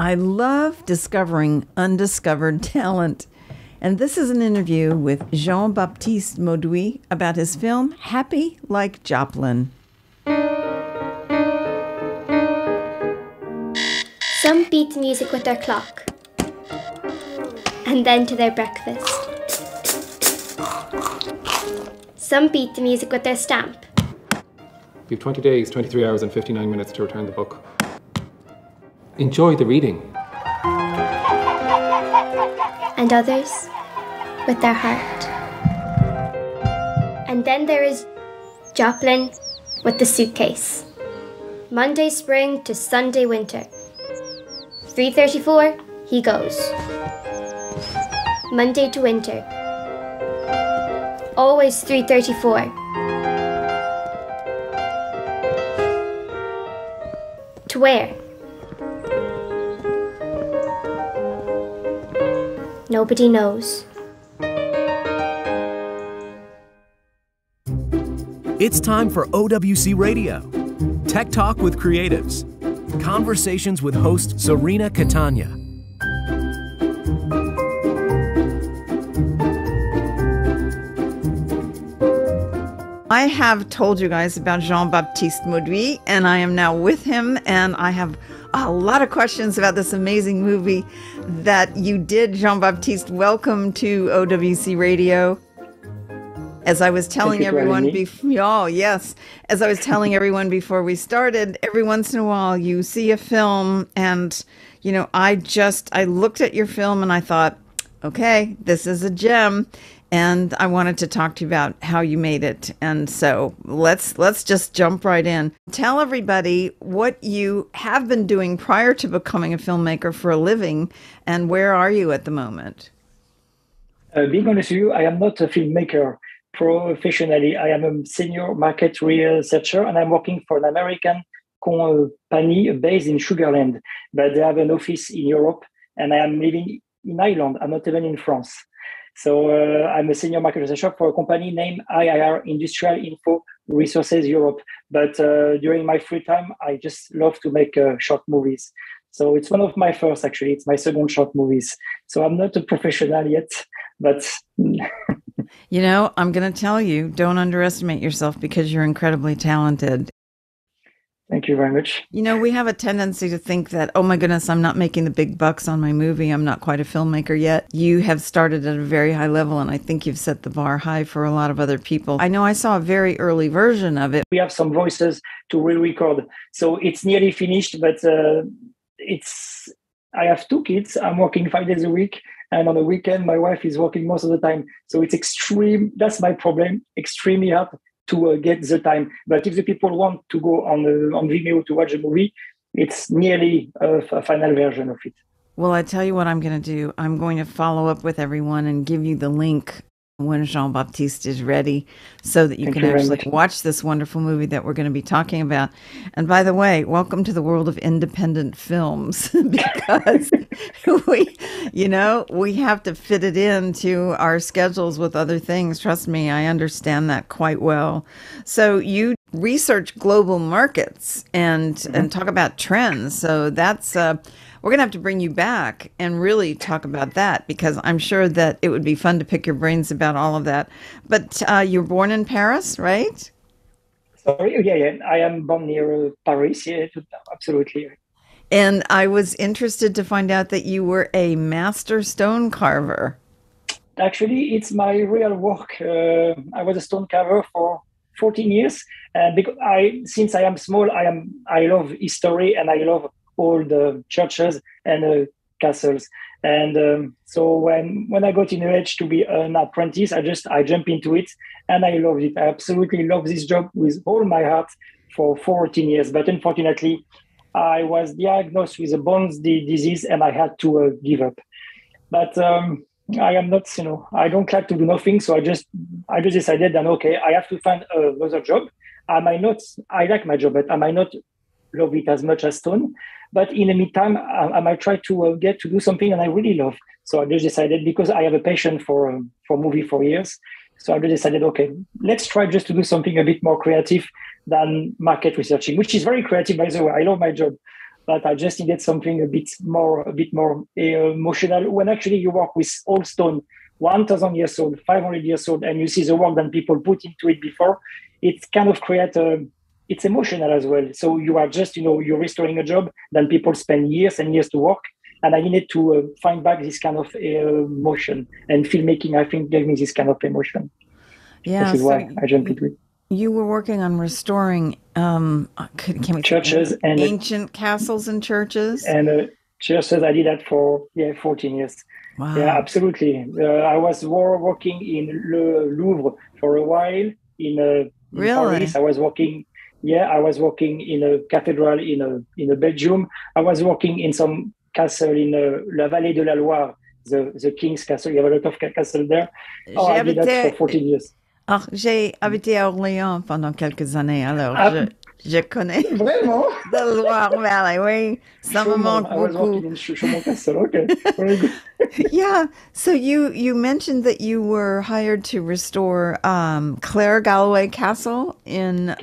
I love discovering undiscovered talent. And this is an interview with Jean-Baptiste Mauduit about his film, Happy Like Joplin. Some beat the music with their clock, and then to their breakfast. Some beat the music with their stamp. You have 20 days, 23 hours and 59 minutes to return the book. Enjoy the reading. And others with their heart. And then there is Joplin with the suitcase. Monday spring to Sunday winter. 3:34, he goes. Monday to winter. Always 3:34. To where? Nobody knows. It's time for OWC Radio. Tech Talk with Creatives. Conversations with host Serena Catania. I have told you guys about Jean-Baptiste Mauduit, and I am now with him, and I have a lot of questions about this amazing movie that you did, Jean-Baptiste. Welcome to OWC Radio. As I was telling everyone as I was telling everyone before we started, every once in a while you see a film and, I looked at your film and I thought, okay, this is a gem. And I wanted to talk to you about how you made it. And so let's just jump right in. Tell everybody what you have been doing prior to becoming a filmmaker for a living, and where are you at the moment? Being honest with you, I am not a filmmaker professionally. I am a senior market researcher, and I'm working for an American company based in Sugar Land, but they have an office in Europe, and I am living in Ireland. I'm not even in France. So I'm a senior market researcher for a company named IIR, Industrial Info Resources Europe. But during my free time, I just love to make short movies. So it's one of my first, actually. It's my second short movies. So I'm not a professional yet, but... I'm going to tell you, don't underestimate yourself because you're incredibly talented. Thank you very much. We have a tendency to think that, oh my goodness, I'm not making the big bucks on my movie. I'm not quite a filmmaker yet. You have started at a very high level, and I think you've set the bar high for a lot of other people. I know I saw a very early version of it. We have some voices to re-record. So it's nearly finished, but I have 2 kids. I'm working 5 days a week. And on the weekend, my wife is working most of the time. So it's that's my problem, extremely hard to get the time. But if the people want to go on Vimeo to watch the movie, it's nearly a final version of it. Well, I tell you what I'm going to do. I'm going to follow up with everyone and give you the link when Jean-Baptiste is ready so that you can actually watch this wonderful movie that we're going to be talking about. And by the way, welcome to the world of independent films because we have to fit it into our schedules with other things. Trust me, I understand that quite well. So you research global markets and talk about trends. So that's we're going to have to bring you back and really talk about that because I'm sure that it would be fun to pick your brains about all of that. But you're born in Paris, right? Sorry, yeah. I am born near Paris, yeah, absolutely. And I was interested to find out that you were a master stone carver. Actually, it's my real work. I was a stone carver for 14 years. Because since I am small, I love history and I love all the churches and castles. And so when I got in the age to be an apprentice, I jump into it and I loved it. I absolutely love this job with all my heart for 14 years. But unfortunately, I was diagnosed with a bones disease and I had to give up. But I am not, I don't like to do nothing. So I just decided that, okay, I have to find another job. I like my job, but I might not love it as much as stone. But in the meantime, I might try to get to do something that I really love. So I just decided, because I have a passion for movie for years, so I just decided, okay, let's try just to do something a bit more creative than market researching, which is very creative, by the way. I love my job. but I just needed something a bit more emotional. When actually you work with old stone, 1,000 years old, 500 years old, and you see the work that people put into it before, it kind of creates it's emotional as well. So you are just, you're restoring a job, then people spend years and years to work. And I needed to find back this kind of emotion. And filmmaking, I think, gave me this kind of emotion. Yeah, this is why I jumped into it. You were working on restoring churches and ancient castles and churches. And churches, I did that for 14 years. Wow. Yeah, absolutely. I was working in Le Louvre for a while. In Paris, I was working. Yeah, I was working in a cathedral in Belgium. I was working in some castle in La Vallée de la Loire, the King's Castle. You have a lot of castles there. I did that for 14 years. J'ai habité à Orléans pendant quelques années, alors je connais. Vraiment? The Loire Valley, oui. Ça me manque beaucoup. I was working in Chaumont Castle. Okay, very good. Yeah. So you mentioned that you were hired to restore Clare Galloway Castle in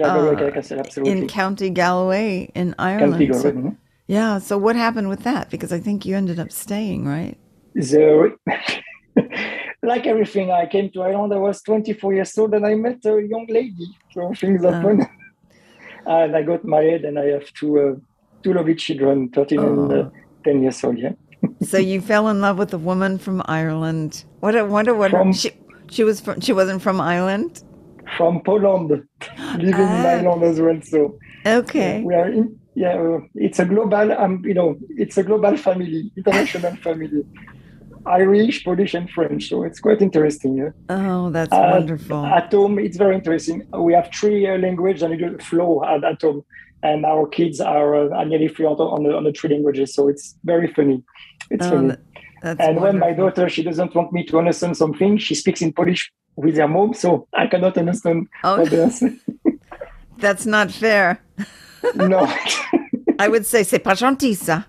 County Galway in Ireland. County Galway. Yeah. So what happened with that? Because I think you ended up staying, right? Like everything, I came to Ireland. I was 24 years old, and I met a young lady. So things happened, and I got married, and I have two lovely children, 13 and 10 years old. Yeah. So you fell in love with a woman from Ireland. What she was from? She wasn't from Ireland. From Poland, living in Ireland as well. So okay, we are in. Yeah, it's a global. It's a global family, international family. Irish, Polish, and French. So it's quite interesting. Yeah? Oh, that's wonderful. At home, it's very interesting. We have 3 languages and we flow at home. And our kids are nearly fluent on the 3 languages. So it's very funny. It's funny. That's and wonderful. When my daughter, she doesn't want me to understand something, she speaks in Polish with her mom. So I cannot understand what they are saying. That's not fair. No. I would say, c'est pas gentil, ça.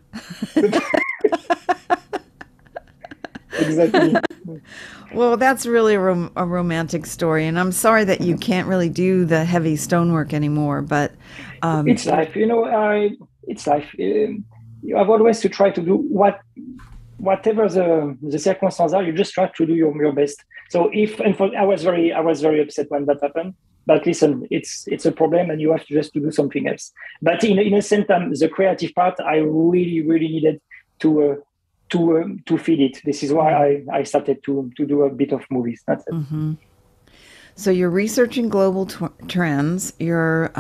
Exactly. Well, that's really a romantic story, and I'm sorry that you can't really do the heavy stonework anymore. But it's life, it's life. You have always to try to do whatever the circumstances are. You just try to do your best. So I was very upset when that happened. But listen, it's a problem, and you have to just to do something else. But in a same time, the creative part, I really needed to feed it. This is why I started to do a bit of movies. That's it. Mm-hmm. So you're researching global trends. You're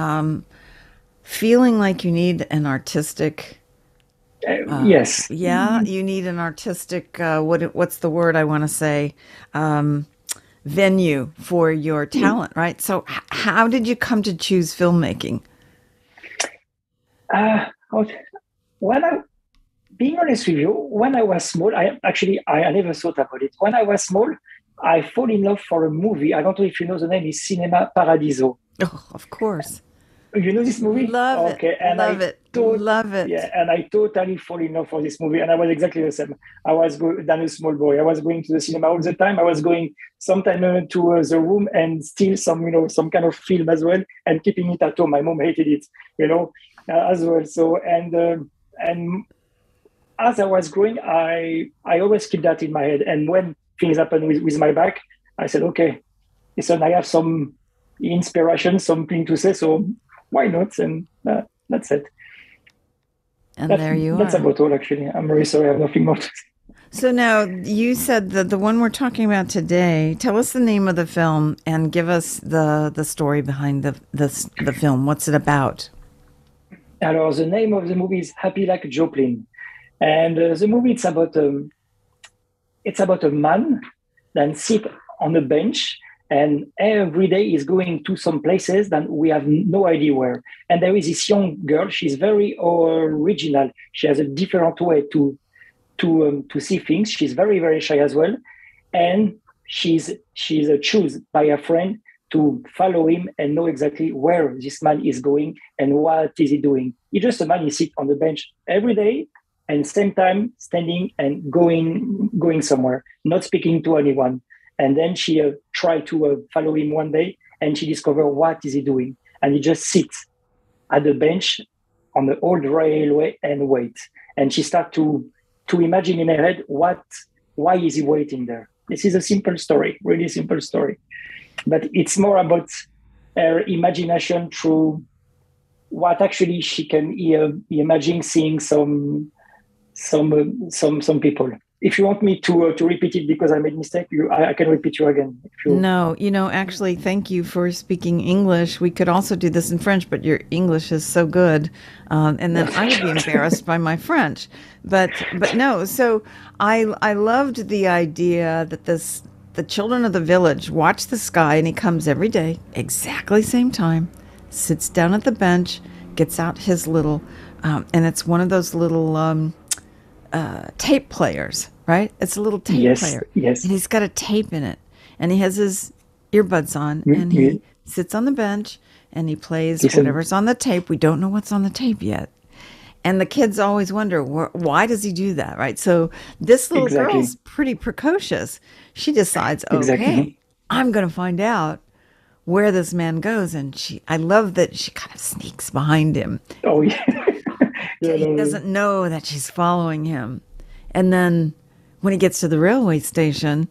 feeling like you need an artistic. Yes. Yeah, you need an artistic. What's the word I want to say? Venue for your talent, right? So how did you come to choose filmmaking? Being honest with you, when I was small, I never thought about it. When I was small, I fall in love for a movie. I don't know if you know the name, is Cinema Paradiso. Oh, of course. You know this movie? Love it. And love it. Yeah, and I totally fall in love for this movie. And I was exactly the same. I was than a small boy. I was going to the cinema all the time. I was going sometime to the room and steal some kind of film as well and keeping it at home. My mom hated it, as well. So and as I was growing, I always keep that in my head. And when things happen with my back, I said, okay, listen, I have some inspiration, something to say, so why not? And that's it. And there you are. That's about all, actually. I'm very sorry, I have nothing more to say. So now, you said that the one we're talking about today, tell us the name of the film and give us the story behind the film. What's it about? Alors, the name of the movie is Happy Like Joplin. And the movie, it's about a man that sits on a bench, and every day is going to some places that we have no idea where. And there is this young girl. She's very original. She has a different way to see things. She's very, very shy as well, and she's chosen by a friend to follow him and know exactly where this man is going and what is he doing. He's just a man. He sits on the bench every day. And same time standing and going somewhere, not speaking to anyone. And then she tried to follow him one day, and she discovered what is he doing. And he just sits at the bench on the old railway and wait. And she starts to imagine in her head why is he waiting there? This is a simple story, really simple story. But it's more about her imagination through what actually she can imagine seeing some people. If you want me to repeat it because I made a mistake, I can repeat you again. No, actually, thank you for speaking English. We could also do this in French, but your English is so good, and then I would be embarrassed by my French. But no. So I loved the idea that the children of the village watch the sky, and he comes every day, exactly same time, sits down at the bench, gets out his little, and it's one of those little. Tape players, right? It's a little tape player. Yes. And he's got a tape in it. And he has his earbuds on and he sits on the bench and he plays whatever's on the tape. We don't know what's on the tape yet. And the kids always wonder, why does he do that, right? So this little girl's pretty precocious. She decides, okay, I'm going to find out where this man goes. And I love that she kind of sneaks behind him. Oh, yeah. He doesn't know that she's following him. And then when he gets to the railway station,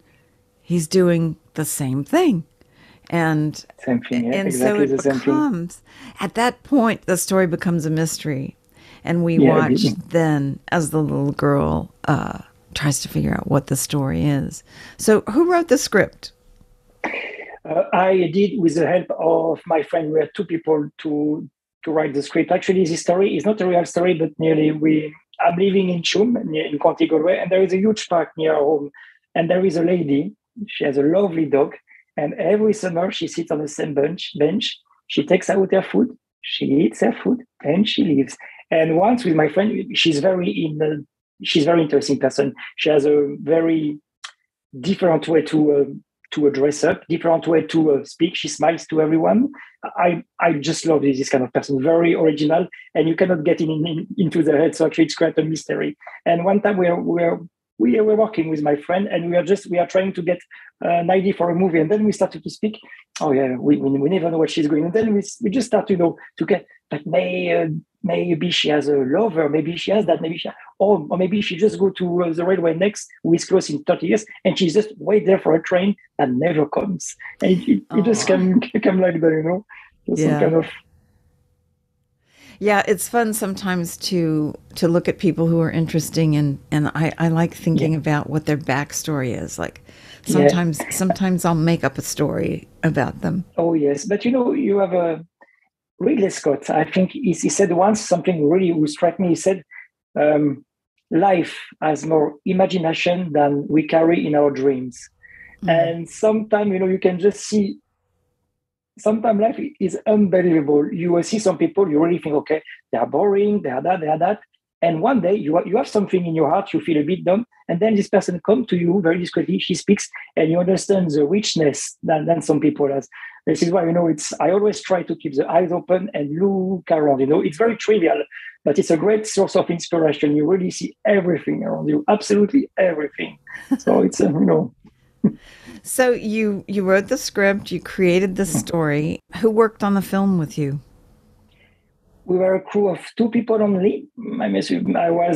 he's doing the same thing. And so it becomes, at that point, the story becomes a mystery. And we watch then as the little girl tries to figure out what the story is. So who wrote the script? I did with the help of my friend. We had two people to write the script. Actually, this story is not a real story, but nearly I'm living in Chum, in County Galway, and there is a huge park near our home. And there is a lady, she has a lovely dog, and every summer she sits on the same bench, she takes out her food, she eats her food, and she leaves. And once with my friend, she's very interesting person. She has a very different way to dress up, different way to speak. She smiles to everyone. I just love this kind of person, very original, and you cannot get into their head. So actually, it's quite a mystery. And one time we were working with my friend, and we are trying to get an idea for a movie, and then we started to speak. Oh yeah, we never know what she's going. And then we just start to get like maybe she has a lover, maybe she has that, or maybe she just go to the railway next, who is close in 30 years, and she's just wait there for a train that never comes. And it just come like that, some kind of. Yeah, it's fun sometimes to look at people who are interesting, and I like thinking about what their backstory is. Like sometimes I'll make up a story about them. Oh yes, but you have a Ridley Scott. I think he said once something really who struck me. He said, "Life has more imagination than we carry in our dreams," and sometimes you can just see. Sometimes life is unbelievable. You will see some people, you really think, okay, they are boring, they are that. And one day you have something in your heart, you feel a bit dumb. And then this person comes to you very discreetly, she speaks, and you understand the richness than some people has. This is why, I always try to keep the eyes open and look around. It's very trivial, but it's a great source of inspiration. You really see everything around you, absolutely everything. So it's, So you wrote the script, you created the story. Who worked on the film with you? We were a crew of two people only. I was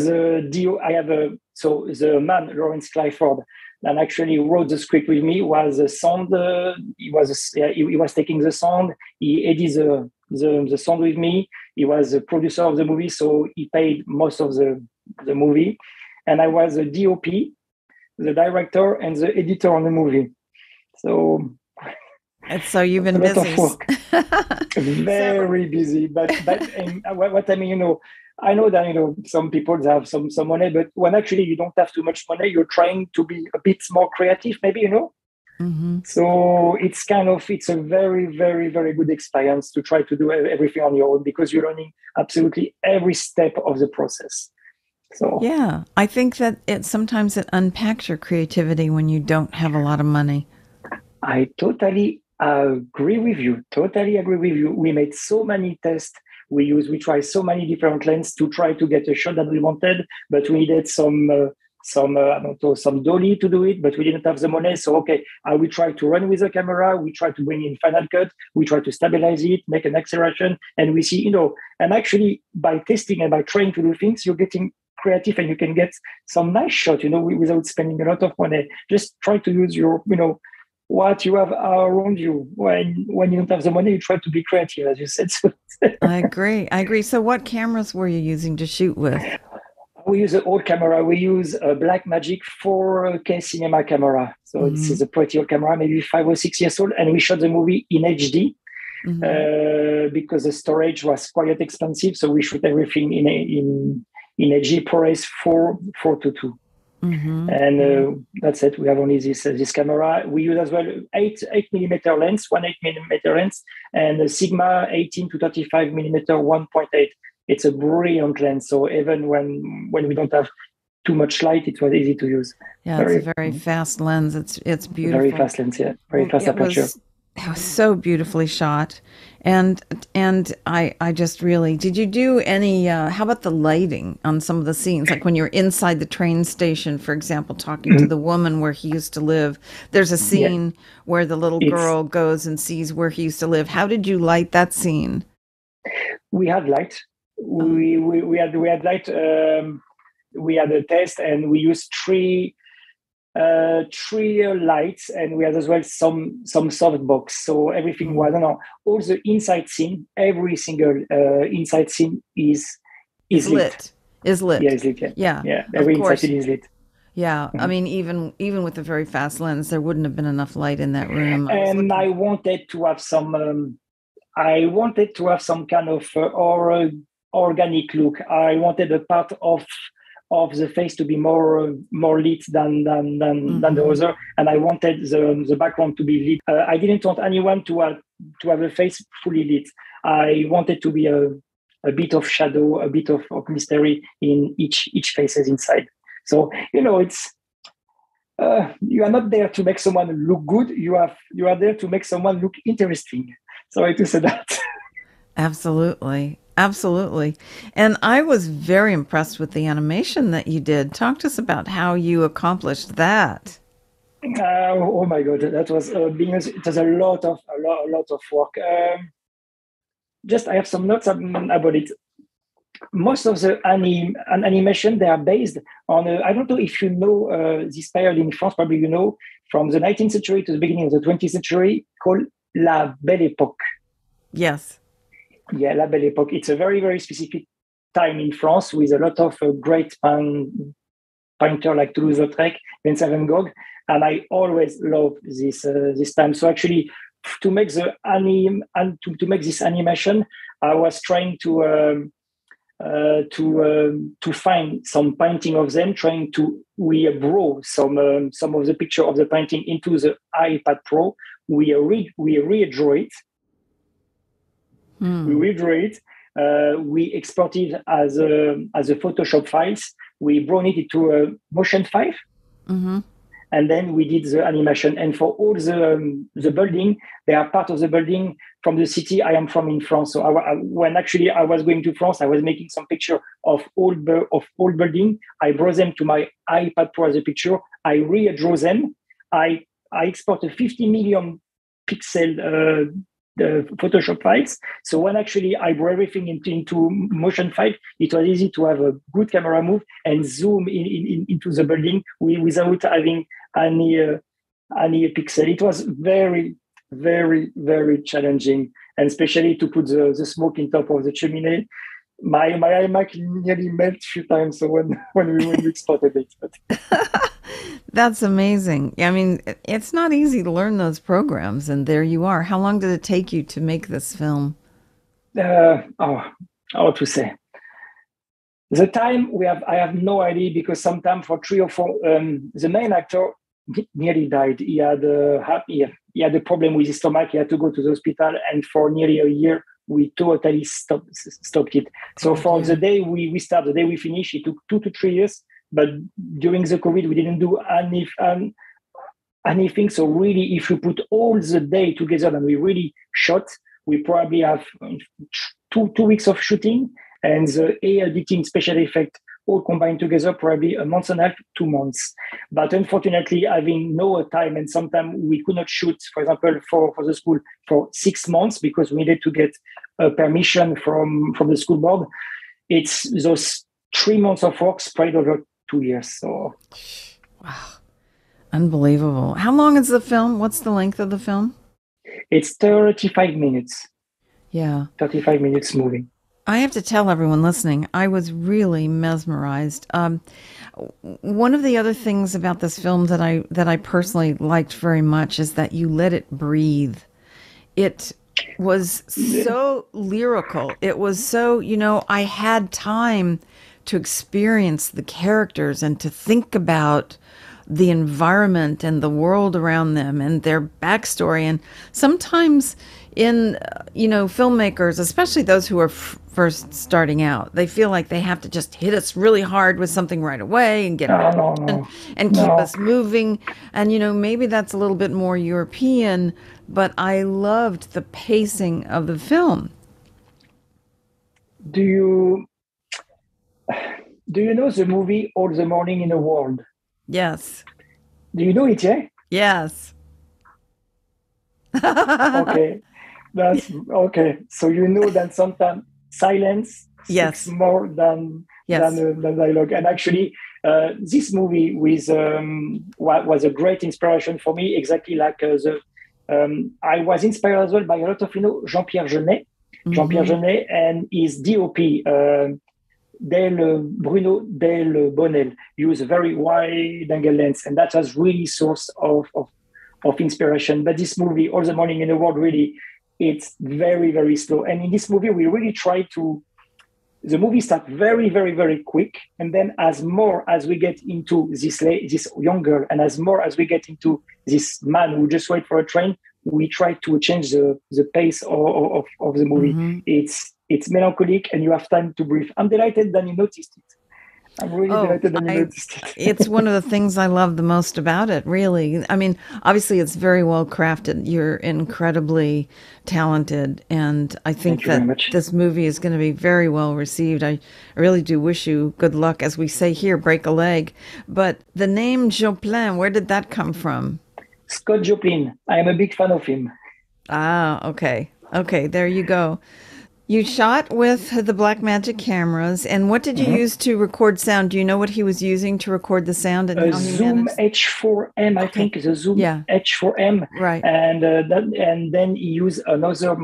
the man, Lawrence Clifford, that actually wrote the script with me, was a sound. He was taking the sound. He edited the sound with me. He was a producer of the movie, so he paid most of the movie. And I was a DOP, the director, and the editor on the movie. So you've been busy. Of work. Very busy. But what I mean, I know that some people have some money, but when actually you don't have too much money, you're trying to be a bit more creative, maybe. Mm-hmm. So it's a very, very, very good experience to try to do everything on your own, because you're learning absolutely every step of the process. So yeah, I think that sometimes it unpacks your creativity when you don't have a lot of money. I totally agree with you. We made so many tests. We tried so many different lenses to try to get a shot that we wanted, but we needed some I don't know, some dolly to do it, but we didn't have the money. So, okay, we try to run with the camera. We try to bring in Final Cut. We try to stabilize it, make an acceleration. And we see, and actually by testing and by trying to do things, you're getting creative and you can get some nice shot, without spending a lot of money. Just try to use your, what you have around you. When you don't have the money, you try to be creative, as you said. I agree. So what cameras were you using to shoot with? We use an old camera. We use a Blackmagic 4K cinema camera. So This is a pretty old camera, maybe 5 or 6 years old. And we shot the movie in HD because the storage was quite expensive. So we shoot everything in HD ProRes 4:2. And that's it. We have only this camera. We use as well 8mm lens, 1.8mm lens, and a Sigma 18 to 35mm 1.8. It's a brilliant lens. So even when we don't have too much light, it was easy to use. Yeah, it's a very fast lens. It's beautiful. Very fast lens, yeah. Very fast aperture. It was so beautifully shot. And I just really, did you do any, how about the lighting on some of the scenes? Like when you're inside the train station, for example, talking to the woman where he used to live, there's a scene where the little girl goes and sees where he used to live. How did you light that scene? We had light. We had light. We had a test and we used three lights, and we had as well some softbox. So everything was, all the inside scene, every single inside scene is lit. Is lit. Yeah, is lit. Yeah. Every inside scene is lit. Yeah, I mean, even with a very fast lens, there wouldn't have been enough light in that room. And I wanted to have some. I wanted to have some kind of organic look. I wanted a part of the face to be more lit than the other, and I wanted the background to be lit. I didn't want anyone to have a face fully lit. I wanted to be a bit of shadow, a bit of mystery in each faces inside. So it's you are not there to make someone look good. You are there to make someone look interesting. Sorry to say that. Absolutely. And I was very impressed with the animation that you did. Talk to us about how you accomplished that. Oh my God, that was it was a lot of work. I have some notes about it. Most of the animation, they are based on I don't know if you know this period in France, probably you know, from the 19th century to the beginning of the 20th century, called La Belle Époque. Yes. Yeah, La Belle Époque. It's a very, very specific time in France with a lot of great painter like Toulouse-Lautrec, Vincent van Gogh, and I always love this time. So actually, to make this animation, I was trying to find some painting of them, trying to draw some of the picture of the painting into the iPad Pro. We redraw it. We redraw it. We export it as a Photoshop files. We brought it into a Motion 5. And then we did the animation. And for all the building, they are part of the building from the city I am from in France. So when actually I was going to France, I was making some picture of old building. I brought them to my iPad Pro as a picture. I redraw them. I export a 50 million pixel the Photoshop files. So when actually I brought everything into Motion 5, it was easy to have a good camera move and zoom into the building without having any pixel. It was very, very, very challenging, and especially to put the smoke in top of the chimney. My iMac nearly melted a few times. So when we exported it. That's amazing. I mean, it's not easy to learn those programs, and there you are. How long did it take you to make this film? How to say? The time I have no idea, because sometimes for 3 or 4, the main actor nearly died. He had a problem with his stomach. He had to go to the hospital, and for nearly a year, we totally stopped it. So the day we start, the day we finish, it took 2 to 3 years. But during the COVID, we didn't do anything. So really, if you put all the day together and we really shot, we probably have two weeks of shooting, and the editing special effect all combined together, probably a month and a half, 2 months. But unfortunately, having no time, and sometimes we could not shoot, for example, for the school for 6 months because we needed to get permission from the school board. It's those 3 months of work spread over 2 years. So, wow, unbelievable. How long is the film? What's the length of the film? It's 35 minutes. Yeah. 35 minutes movie. I have to tell everyone listening, I was really mesmerized. One of the other things about this film that I personally liked very much is that you let it breathe. It was so lyrical. It was so, I had time to experience the characters and to think about the environment and the world around them and their backstory. And sometimes in, filmmakers, especially those who are first starting out, they feel like they have to just hit us really hard with something right away and get and keep us moving. And, maybe that's a little bit more European, but I loved the pacing of the film. Do you know the movie All the Morning in the World? Yes. Do you know it, yeah? Yes. Okay. That's okay. So you know that sometimes silence speaks more than dialogue. And actually, this movie was a great inspiration for me. Exactly like I was inspired as well by a lot of Jean-Pierre Jeunet, Jean-Pierre Jeunet and his DOP. Bruno Del Bonnel use a very wide angle lens, and that was really source of inspiration. But this movie, All the Morning in the World, really, it's very, very slow. And in this movie, we really try the movie starts very, very, very quick. And then as more as we get into this young girl, and as more as we get into this man who just wait for a train, we try to change the pace of the movie. It's melancholic and you have time to breathe. I'm delighted that you noticed it. I'm really delighted that you noticed it. It's one of the things I love the most about it, really. I mean, obviously it's very well crafted. You're incredibly talented. And I think that this movie is going to be very well received. I really do wish you good luck. As we say here, break a leg. But the name Joplin, where did that come from? Scott Joplin. I am a big fan of him. Ah, okay. Okay, there you go. You shot with the Blackmagic cameras, and what did you use to record sound? Do you know what he was using to record the sound? And how Zoom H4M, I think, the Zoom H4M. Right. And then he used another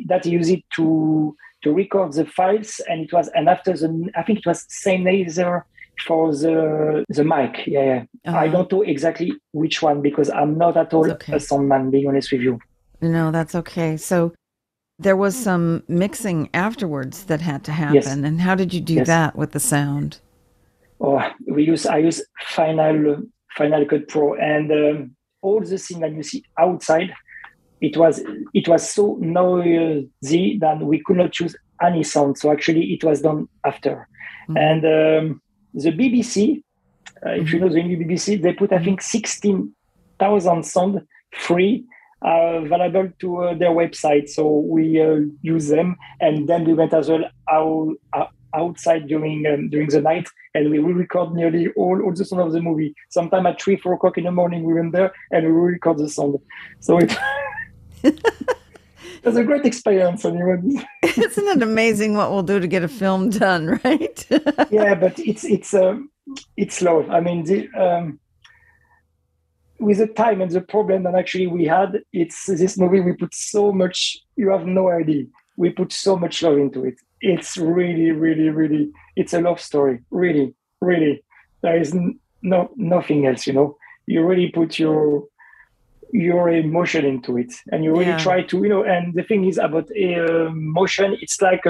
that he used it to record the files, and after I think it was Sennheiser for the mic. Yeah. I don't know exactly which one because I'm not at all a sound man, being honest with you. No, that's okay. So there was some mixing afterwards that had to happen. Yes. And how did you do that with the sound? I use Final Cut Pro, and all the things that you see outside, it was so noisy that we could not use any sound. So actually it was done after. And the BBC, if you know the BBC, they put, I think, 16,000 sound free available to their website. So we use them, and then we went as well outside during the night, and we will record nearly all the sound of the movie. Sometime at 3-4 o'clock in the morning, we went there and we will record the sound. So it was a great experience. Anyway. Isn't it amazing what we'll do to get a film done, right? Yeah, but it's slow. I mean, with the time and the problem that actually we had, it's this movie, we put so much, you have no idea. We put so much love into it. It's really, really, really, it's a love story. Really, really. There is nothing else, You really put your emotion into it, and you really try to, and the thing is about motion, it's like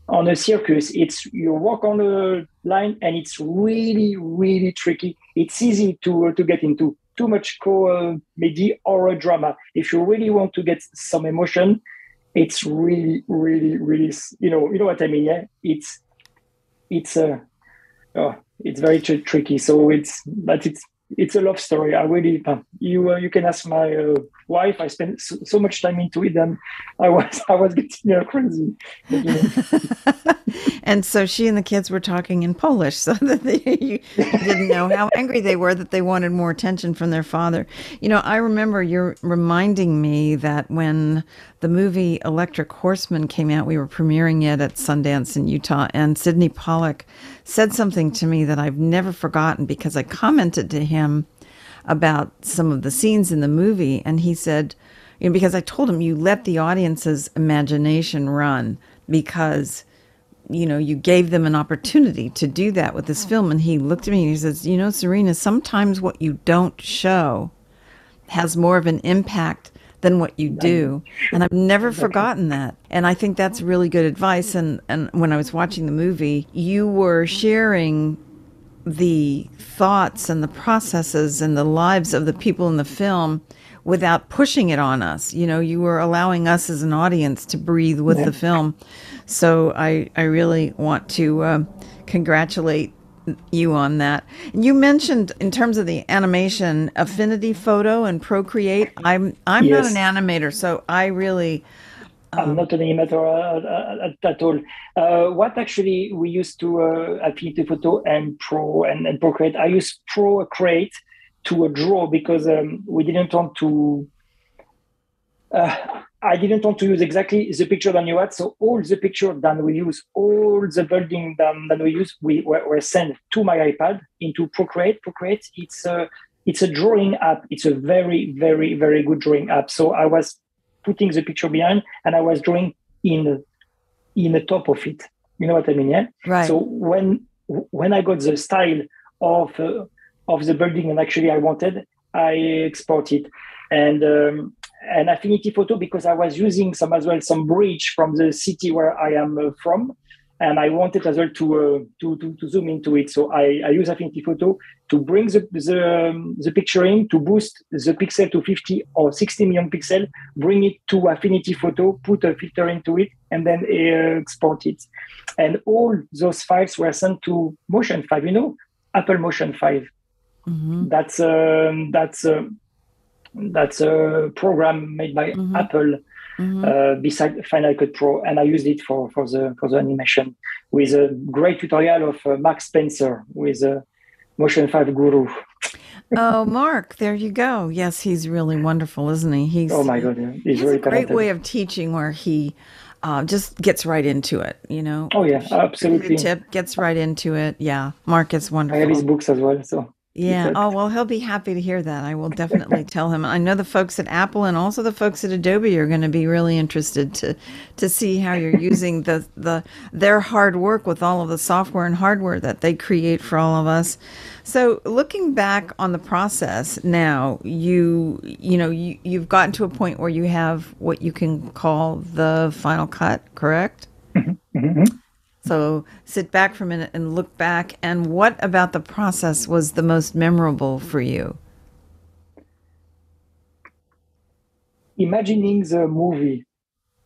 on a circus, you walk on the line and it's really, really tricky. It's easy to get into. Too much comedy or a drama. If you really want to get some emotion, it's really, really, really, you know what I mean, yeah? It's very tricky. So it's a love story. I really, you can ask my wife, I spent so much time into it, and I was getting crazy. But, And so she and the kids were talking in Polish, so that you didn't know how angry they were that they wanted more attention from their father. I remember you're reminding me that when the movie Electric Horseman came out, we were premiering it at Sundance in Utah, and Sidney Pollack said something to me that I've never forgotten, because I commented to him about some of the scenes in the movie, and he said, because I told him, you let the audience's imagination run, because you gave them an opportunity to do that with this film. And he looked at me and he says, Serena, sometimes what you don't show has more of an impact than what you do. And I've never forgotten that. And I think that's really good advice. And when I was watching the movie, you were sharing the thoughts and the processes and the lives of the people in the film without pushing it on us. You were allowing us as an audience to breathe with the film. So I really want to congratulate you on that. And you mentioned, in terms of the animation, Affinity Photo and Procreate. I'm not an animator, so I really... I'm not an animator at all. What actually we used to Affinity Photo and Procreate. I use Procreate to draw, because we didn't want to. I didn't want to use exactly the picture that you had. So all the picture that we use, all the building that we use, were sent to my iPad into Procreate. Procreate, it's a drawing app. It's a very, very, very good drawing app. So I was putting the picture behind, and I was drawing in the top of it. You know what I mean? Yeah. Right. So when I got the style of the building, and actually I wanted, I export it. And Affinity Photo, because I was using some bridge from the city where I am from, and I wanted as well to zoom into it. So I use Affinity Photo to bring the picture in, to boost the pixel to 50 or 60 million pixel, bring it to Affinity Photo, put a filter into it, and then export it. And all those files were sent to Motion 5, Apple Motion 5. Mm-hmm. That's a program made by Apple, beside Final Cut Pro, and I used it for the animation with a great tutorial of Mark Spencer with Motion 5 Guru. Oh, Mark, there you go. Yes, he's really wonderful, isn't he? Oh my God, yeah. He's really a great talented way of teaching, where he just gets right into it. Oh yeah, absolutely. Tip gets right into it. Yeah, Mark is wonderful. I have his books as well, so. Yeah. Oh, well, he'll be happy to hear that. I will definitely tell him. I know the folks at Apple and also the folks at Adobe are going to be really interested to see how you're using their hard work with all of the software and hardware that they create for all of us. So looking back on the process now, you've gotten to a point where you have what you can call the final cut, correct? Mm-hmm. So sit back for a minute and look back. And what about the process was the most memorable for you? Imagining the movie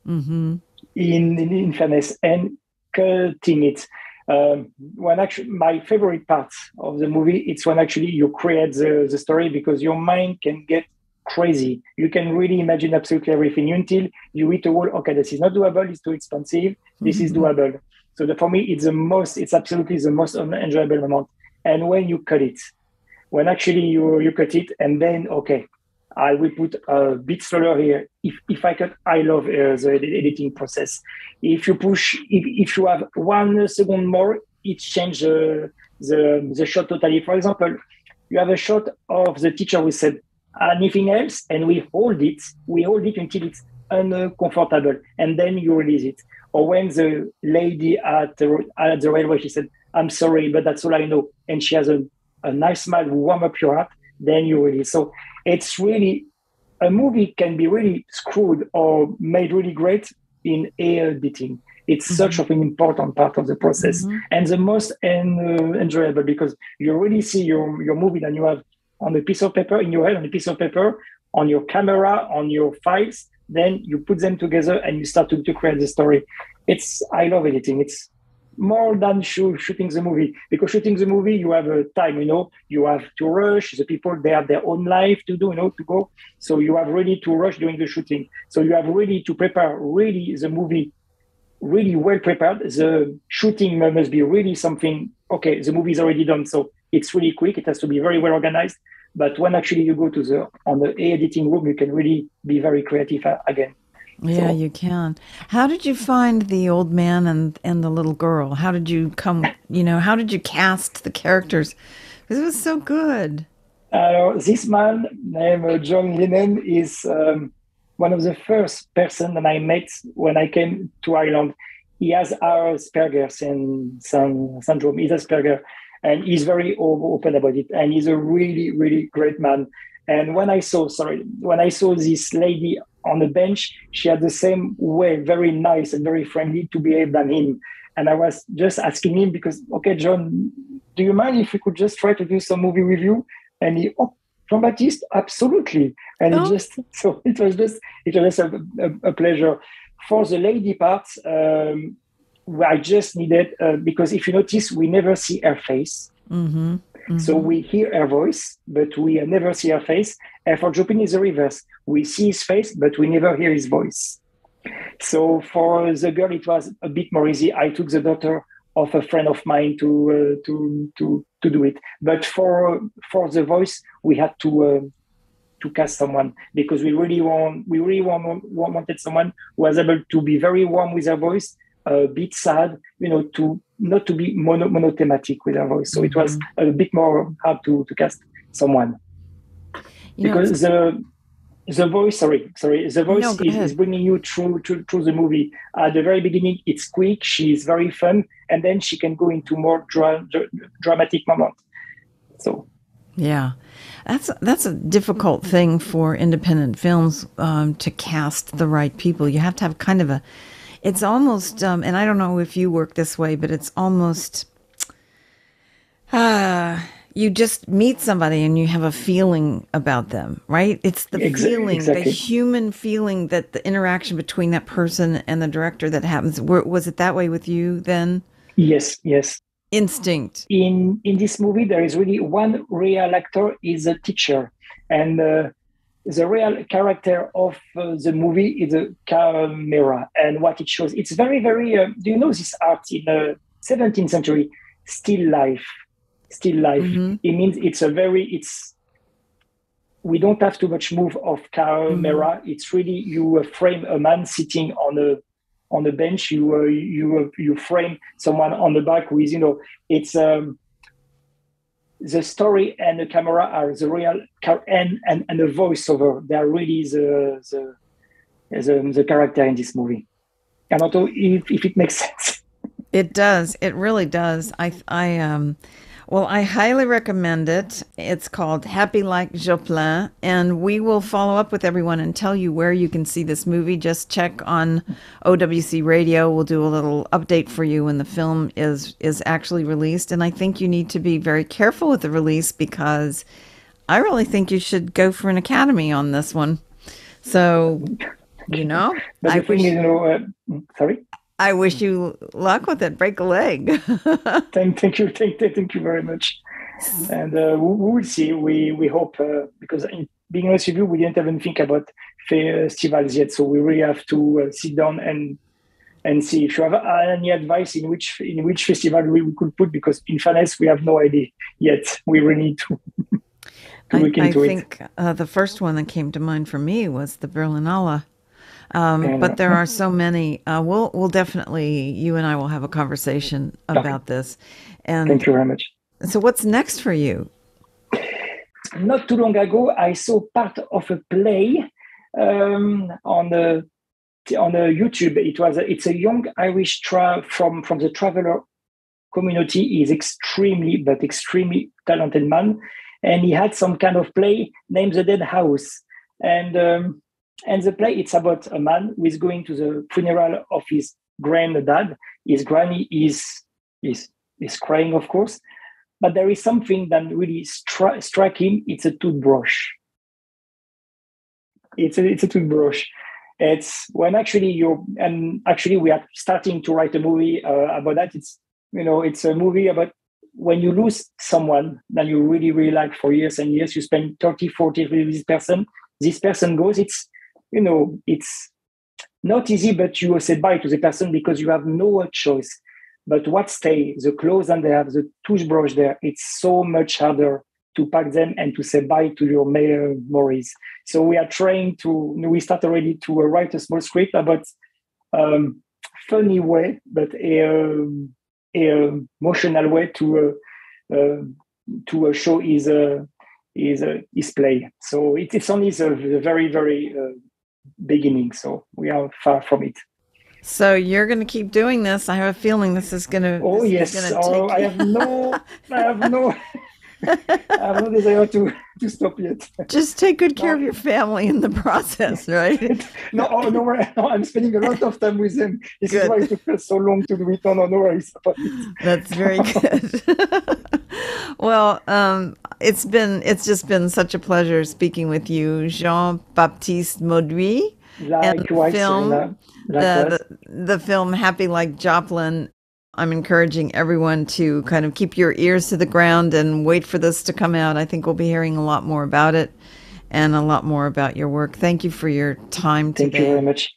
in fairness and cutting it. When actually my favorite part of the movie, it's when actually you create the story, because your mind can get crazy. You can really imagine absolutely everything until you hit a wall. Okay, this is not doable. It's too expensive. This is doable. So for me, it's absolutely the most enjoyable moment. And when you cut it, when actually you cut it, and then, okay, I will put a bit slower here. If I cut, I love the editing process. If you have 1 second more, it changes the shot totally. For example, you have a shot of the teacher who said anything else, and we hold it until it's uncomfortable, and then you release it. Or when the lady at the railway, she said, "I'm sorry, but that's all I know," and she has a nice smile to warm up your heart, then you release. So it's really, a movie can be really screwed or made really great in editing. It's such an important part of the process, and the most enjoyable, because you really see your movie that you have on a piece of paper, in your head, on a piece of paper, on your camera, on your files. Then you put them together and you start to create the story. I love editing. more than shooting the movie, because shooting the movie, you have a time, you have to rush. The people, they have their own life to do, to go. So you have really to rush during the shooting. So you have really to prepare really the movie really well prepared. The shooting must be really something, okay, the movie is already done. So it's really quick. It has to be very well organized. But when actually you go to on the editing room, you can really be very creative again. Yeah, you can. How did you find the old man and the little girl? How did you how did you cast the characters? Because it was so good. This man named John Lennon is one of the first person that I met when I came to Ireland. He has Asperger's syndrome. He's Asperger, and he's very open about it. And he's a really, really great man. And when I saw this lady on the bench, she had the same way, very nice and very friendly to behave than him. And I was just asking him because, okay, John, do you mind if we could just try to do some movie with you? And he, Jean-Baptiste, absolutely. And it was just a pleasure. For the lady part, I just needed, because if you notice, we never see her face. Mm-hmm. Mm-hmm. So we hear her voice, but we never see her face. And for Jopin, it's the reverse. We see his face, but we never hear his voice. So for the girl, it was a bit more easy. I took the daughter of a friend of mine to do it. But for the voice, we had to cast someone because we really wanted someone who was able to be very warm with her voice, a bit sad, to not to be monothematic with her voice. So it was a bit more hard to cast someone because the voice. The voice is bringing you through the movie. At the very beginning, it's quick. She's very fun, and then she can go into more dramatic moments. So. Yeah, that's a difficult thing for independent films to cast the right people. You have to have kind of it's almost, and I don't know if you work this way, but it's almost, you just meet somebody and you have a feeling about them, right? It's the feeling, the human feeling, that the interaction between that person and the director that happens. Was it that way with you then? Yes. Instinct. In this movie, there is really one real actor is a teacher, and the real character of the movie is a camera, and what it shows. It's very, very. Do you know this art in the 17th century? Still life. Mm-hmm. It means we don't have too much move of camera. Mm-hmm. It's really you frame a man sitting on the bench, you frame someone on the back with, it's the story and the camera are the real and the voiceover. They are really the character in this movie. I don't know if it makes sense. It does. It really does. I highly recommend it. It's called Happy Like Joplin, and we will follow up with everyone and tell you where you can see this movie. Just check on OWC Radio. We'll do a little update for you when the film is actually released. And I think you need to be very careful with the release because I really think you should go for an Academy on this one. So, But the thing is, sorry? I wish you luck with it. Break a leg. Thank you very much. And we will see. We hope because being honest with you, we didn't even think about festivals yet. So we really have to sit down and see if you have any advice in which festival we could put. Because in fairness, we have no idea yet. We really need to look into it. I think the first one that came to mind for me was the Berlinale. But there are so many. We'll definitely, you and I will have a conversation about this. And thank you very much. So what's next for you? Not too long ago, I saw part of a play on the YouTube. It's a young Irish from the traveler community. He's extremely talented man, and he had some kind of play named The Dead House, and the play, it's about a man who is going to the funeral of his granddad. His granny is crying, of course, but there is something that really struck him. It's a toothbrush. It's a toothbrush. It's when actually we are starting to write a movie about that. it's a movie about when you lose someone that you really, really like for years and years, you spend 30, 40 years with this person goes, it's not easy, but you say bye to the person because you have no choice. But what stays, the clothes and they have the toothbrush there, it's so much harder to pack them and to say bye to your memories. So we are trying we start already to write a small script about funny way, but a emotional way to show his play. So it's only the very, very beginning. So we are far from it. So you're going to keep doing this. I have a feeling this is going to. Oh yes. I have no desire to stop yet. Just take good care of your family in the process, right? No, I'm spending a lot of time with them. This is why it took so long to do it. No worries about it. That's very good. Well, it's just been such a pleasure speaking with you, Jean-Baptiste Mauduit. Likewise, the film Happy Like Joplin. I'm encouraging everyone to kind of keep your ears to the ground and wait for this to come out. I think we'll be hearing a lot more about it and a lot more about your work. Thank you for your time today. Thank you very much.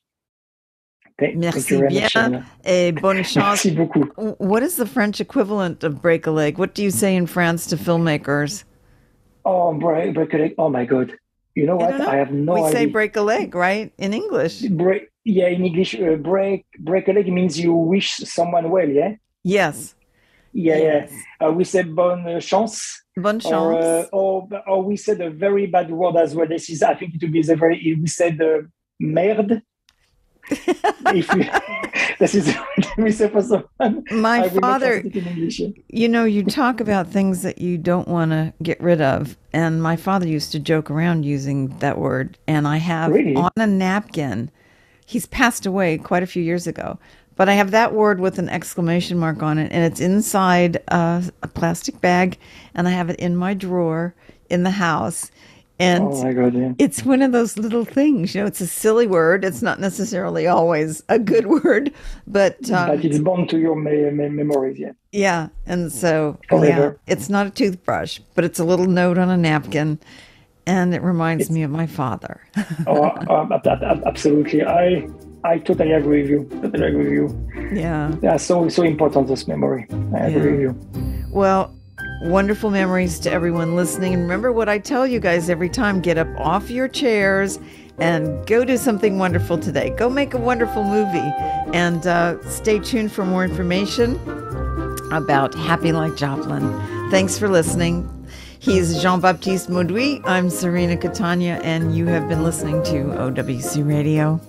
Merci bien et bonne chance. Merci beaucoup. What is the French equivalent of break a leg? What do you say in France to filmmakers? Oh, break a leg. Oh my God. You know what? I have no idea. We say break a leg, right? In English. In English, break a leg means you wish someone well, yeah? Yes. Yeah. We say bonne chance. Bonne chance. Or we said a very bad word as well. I think it would be we said merde. This is what we say for someone. My father, you talk about things that you don't want to get rid of. And my father used to joke around using that word. And I have on a napkin, he's passed away quite a few years ago, but I have that word with an exclamation mark on it. And it's inside a plastic bag. And I have it in my drawer in the house. And oh my God, yeah. It's one of those little things, it's a silly word. It's not necessarily always a good word, but it's bound to your memories, yeah. Yeah, and so it's not a toothbrush, but it's a little note on a napkin, and it reminds me of my father. Absolutely. I totally agree with you. Yeah, so important, this memory. I agree with you. Well, wonderful memories to everyone listening. And remember what I tell you guys every time, get up off your chairs and go do something wonderful today. Go make a wonderful movie and stay tuned for more information about Happy Like Joplin. Thanks for listening. He's Jean-Baptiste Mauduit. I'm Serena Catania, and you have been listening to OWC Radio.